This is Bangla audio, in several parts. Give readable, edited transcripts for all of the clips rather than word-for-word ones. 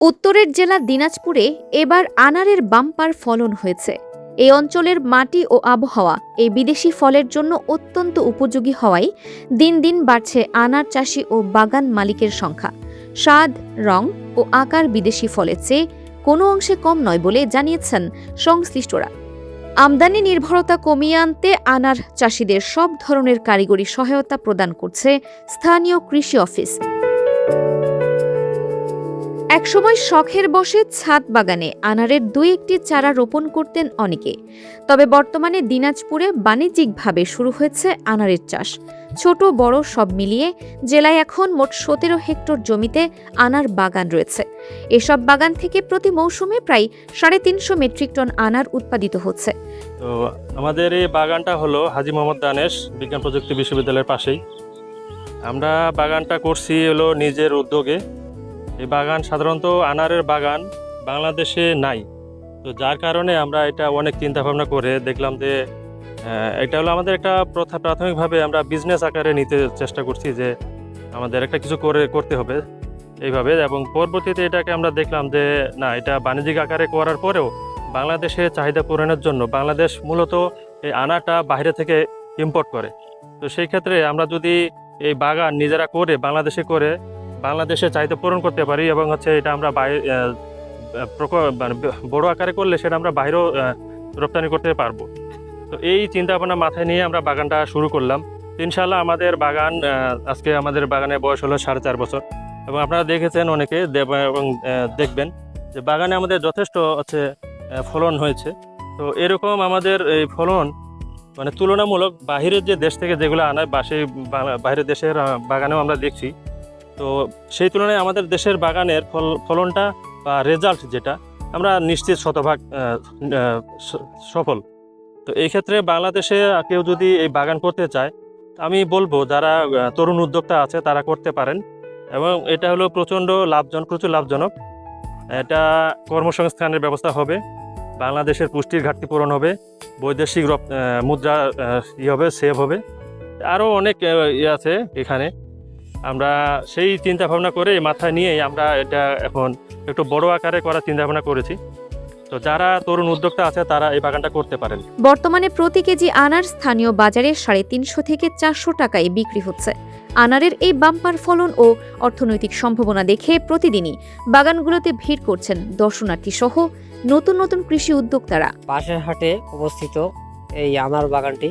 উত্তরের জেলা দিনাজপুরে এবার আনারের বাম্পার ফলন হয়েছে। এই অঞ্চলের মাটি ও আবহাওয়া এই বিদেশি ফলের জন্য অত্যন্ত উপযোগী হওয়ায় দিন দিন বাড়ছে আনার চাষি ও বাগান মালিকের সংখ্যা। স্বাদ, রং ও আকার বিদেশি ফলের চেয়ে কোনো অংশে কম নয় বলে জানিয়েছেন সংশ্লিষ্টরা। আমদানি নির্ভরতা কমিয়ে আনতে আনার চাষিদের সব ধরনের কারিগরি সহায়তা প্রদান করছে স্থানীয় কৃষি অফিস। একসময় শখের বশে ছাদ বাগানে আনারের দুই একটি চারা রোপণ করতেন অনেকে। তবে বর্তমানে দিনাজপুরে বাণিজ্যিকভাবে শুরু হয়েছে আনারের চাষ। ছোট বড় সব মিলিয়ে জেলায় এখন মোট 17 হেক্টর জমিতে আনার বাগান রয়েছে। এসব বাগান থেকে প্রতি মৌসুমে প্রায় 350 মেট্রিক টন আনার উৎপাদিত হচ্ছে। তো আমাদের এই বাগানটা হলো হাজী মোহাম্মদ দানেশ বিজ্ঞান প্রযুক্তি বিশ্ববিদ্যালয়ের পাশেই। আমরা বাগানটা করছি হলো নিজের উদ্যোগে। এই বাগান সাধারণত আনারের বাগান বাংলাদেশে নাই, তো যার কারণে আমরা এটা অনেক চিন্তা ভাবনা করে দেখলাম যে এটা হলো আমাদের একটা প্রাথমিকভাবে আমরা বিজনেস আকারে নিতে চেষ্টা করছি যে আমাদের একটা কিছু করতে হবে এইভাবে, এবং পরবর্তীতে এটাকে আমরা দেখলাম যে না, এটা বাণিজ্যিক আকারে করার পরেও বাংলাদেশে চাহিদা পূরণের জন্য বাংলাদেশ মূলত এই আনাটা বাইরে থেকে ইম্পোর্ট করে। তো সেই ক্ষেত্রে আমরা যদি এই বাগান নিজেরা করে বাংলাদেশে চাহিদা পূরণ করতে পারি এবং এটা আমরা বড় আকারে করলে সেটা আমরা বাইরেও রপ্তানি করতে পারবো। তো এই চিন্তা ভাবনা মাথায় নিয়ে আমরা বাগানটা শুরু করলাম। ইনশাআল্লাহ আমাদের বাগান আজকে আমাদের বাগানের বয়স হলো 4.5 বছর, এবং আপনারা দেখেছেন অনেকে এবং দেখবেন যে বাগানে আমাদের যথেষ্ট ফলন হয়েছে। তো এরকম আমাদের এই ফলন তুলনামূলক বাহিরের যে দেশ থেকে যেগুলো আনায় বা সেই বাইরের দেশের বাগানেও আমরা দেখছি। তো সেই তুলনায় আমাদের দেশের বাগানের ফলনটা বা রেজাল্ট যেটা আমরা নিশ্চিত শতভাগ সফল। তো এই ক্ষেত্রে বাংলাদেশে কেউ যদি এই বাগান করতে চায়, আমি বলবো যারা তরুণ উদ্যোক্তা আছে তারা করতে পারেন, এবং এটা হলো প্রচুর লাভজনক। এটা কর্মসংস্থানের ব্যবস্থা হবে, বাংলাদেশের পুষ্টির ঘাটতি পূরণ হবে, বৈদেশিক মুদ্রা সেভ হবে, আরও অনেক আছে এখানে। আমরা সেই চিন্তা ভাবনা করে মাথায় নিয়ে আমরা এটা এখন একটু বড় আকারে করার চিন্তা ভাবনা করেছি। তো যারা তরুণ উদ্যোক্তা আছে তারা এই বাগানটা করতে পারেন। বর্তমানে প্রতি কেজি আনার স্থানীয় বাজারে 350 থেকে 400 টাকায় বিক্রি হচ্ছে। আনারের এই বাম্পার ফলন ও অর্থনৈতিক সম্ভাবনা দেখে প্রতিদিনই বাগানগুলোতে ভিড় করছেন দর্শনার্থী সহ নতুন নতুন কৃষি উদ্যোক্তারা। পাশের হাটে অবস্থিত এই আনার বাগানটি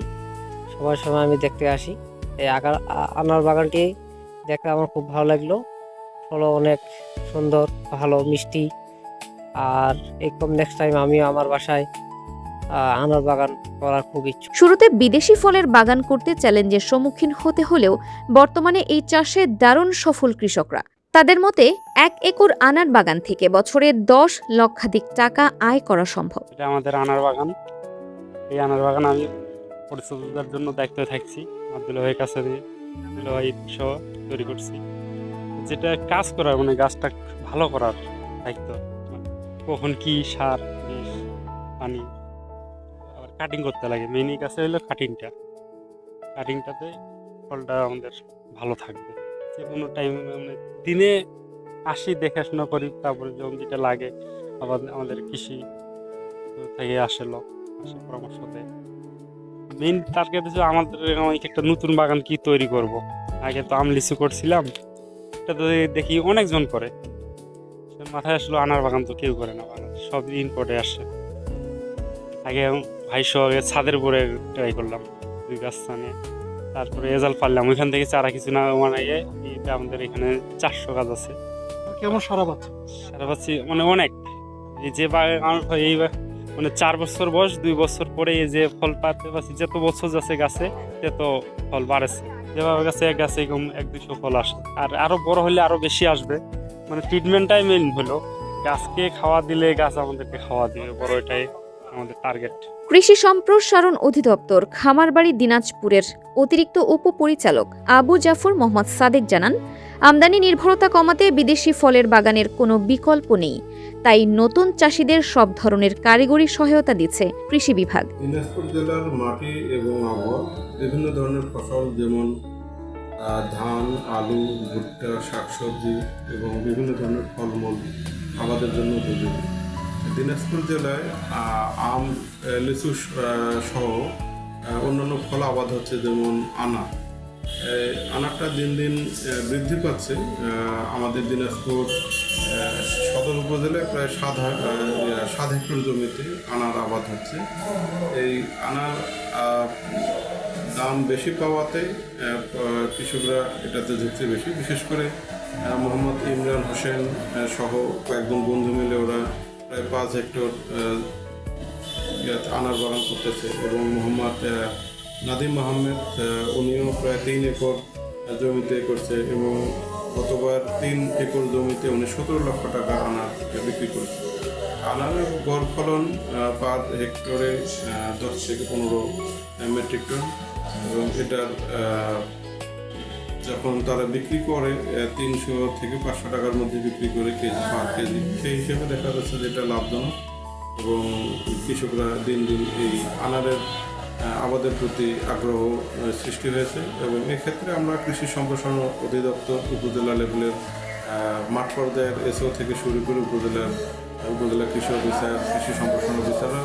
সময় আমি দেখতে আসি। এই আনার বাগানটি দেখতে আমার খুব ভালো লাগলো। ফল অনেক সুন্দর, ভালো, মিষ্টি। আর একদম নেক্সট টাইম আমিও আমার বাসায় আনার বাগান করার খুব ইচ্ছুক। শুরুতে বিদেশি ফলের বাগান করতে চ্যালেঞ্জের সম্মুখীন হতে হলেও বর্তমানে এই চাষে দারুণ সফল কৃষকরা। তাদের মতে 1 একর আনার বাগান থেকে বছরে 10 লক্ষাধিক টাকা আয় করা সম্ভব। এটা আমাদের আনার বাগান। এই আনার বাগান আমি পরিচর্যার জন্য দায়িত্বে থাকছি। আব্দুল্লাহ ভাইয়ের কাছে আব্দুল্লাহ ভাই সহ তৈরি করছি। যেটা কাজ করার গাছটা ভালো করার দায়িত্ব, কখন কি সার, বিষ, পানি, আবার কাটিং করতে লাগে। মেইনই কাছে হলো কাটিংটাতে ফলটা আমাদের ভালো থাকবে। যে কোনো টাইমে দিনে আসি, দেখাশোনা করি, তারপরে যখন যেটা লাগে আবার আমাদের কৃষি থেকে আসে পরামর্শ দেয়। মেইন টার্গেট হচ্ছে আমাদের একটা নতুন বাগান কি তৈরি করব। আগে তো লিচু করছিলাম, এটা তো দেখি অনেকজন করে, মাথায় আসলো আনার বাগান তো কেউ করে না, সব ইম্পোর্টে আসে। আগে ভাই সহ ছাদের উপরে ট্রাই করলাম 2 গাছ স্থানে, তারপরে রেজাল্ট পারলাম। ওইখান থেকে চারা কিছু না বানাইয়ে আমাদের এখানে 400 গাছ আছে। কেমন সারা পাচ্ছি অনেক। এই যে বাগান এই 4 বছর বয়স, 2 বছর পরে এই যে ফল পাতে পাচ্ছি, যত বছর যাচ্ছে গাছে তত ফল বাড়েছে। যেভাবে গাছে এরকম 100-200 ফল আসে, আর আরো বড় হলে আরো বেশি আসবে। ট্রিটমেন্টটাই মেইন হলো, গাছকে খাওয়া দিলে গাছ আমাদেরকে খাওয়া দিবে, বড় এটাই আমাদের টার্গেট। কৃষি সম্প্রসারণ অধিদপ্তর খামারবাড়ি দিনাজপুরের অতিরিক্ত উপপরিচালক আবু জাফর মোহাম্মদ সাদেক জানান, আমদানি নির্ভরতা কমাতে বিদেশি ফলের বাগানের কোনো বিকল্প নেই। তাই নতুন চাষিদের সব ধরনের কারিগরি সহায়তা দিচ্ছে কৃষি বিভাগ। দিনাজপুর জেলার মাটি এবং আবহাওয়া বিভিন্ন ধরনের ফসল, যেমন ধান, আলু, ভুট্টা, শাকসবজি এবং বিভিন্ন ধরনের ফলমূল আবাদের জন্য উপযোগী। দিনাজপুর জেলায় আম, লিচু সহ অন্যান্য ফল আবাদ হচ্ছে, যেমন আনার। আনারটা দিন দিন বৃদ্ধি পাচ্ছে। আমাদের দিনাজপুর সদর উপজেলায় প্রায় 7 হেক্টর জমিতে আনার আবাদ হচ্ছে। এই আনার দাম বেশি পাওয়াতে কৃষকরা এটাতে ঝুঁকছে বেশি। বিশেষ করে মোহাম্মদ ইমরান হোসেন সহ কয়েকজন বন্ধু মিলে ওরা প্রায় 5 হেক্টর আনার বাগান করতেছে, এবং মোহাম্মদ নাদিম আহমেদ উনিও প্রায় 3 একর জমিতে করছে, এবং গতবার 3 একর জমিতে উনি 17 লক্ষ টাকা আনার বিক্রি করছে। আনারের গড় ফলন পার হেক্টরে 10 থেকে 15 মেট্রিক টন, এবং এটার যখন তারা বিক্রি করে 300 থেকে 500 টাকার মধ্যে বিক্রি করে পার কেজি। সেই হিসেবে দেখা যাচ্ছে যে এটা লাভজনক, এবং কৃষকরা দিন দিন এই আনারের আবাদের প্রতি আগ্রহ সৃষ্টি হয়েছে। এবং এক্ষেত্রে আমরা কৃষি সম্প্রসারণ অধিদপ্তর উপজেলা লেভেলের মাঠ পর্যায়ের এসও থেকে শুরু করে উপজেলা কৃষি অফিসার, কৃষি সম্প্রসারণ অফিসাররা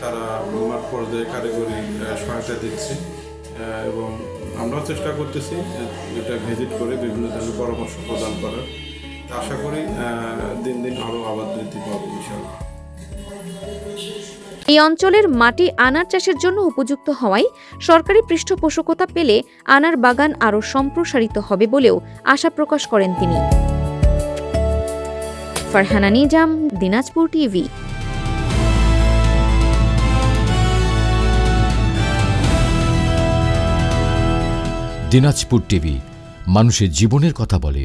তারা মাঠ পর্যায়ে কারিগরি সহায়তা দিচ্ছে, এবং আমরাও চেষ্টা করতেছি এটা ভিজিট করে বিভিন্ন ধরনের পরামর্শ প্রদান করার। আশা করি দিন দিন আরও আবাদ বৃদ্ধি পাবে ইনশাআল্লাহ। এই অঞ্চলের মাটি আনার চাষের জন্য উপযুক্ত হওয়ায় সরকারি পৃষ্ঠপোষকতা পেলে আনার বাগান আরও সম্প্রসারিত হবে বলেও আশা প্রকাশ করেন তিনি। ফারহানা নিজাম, দিনাজপুর টিভি। দিনাজপুর টিভি মানুষের জীবনের কথা বলে।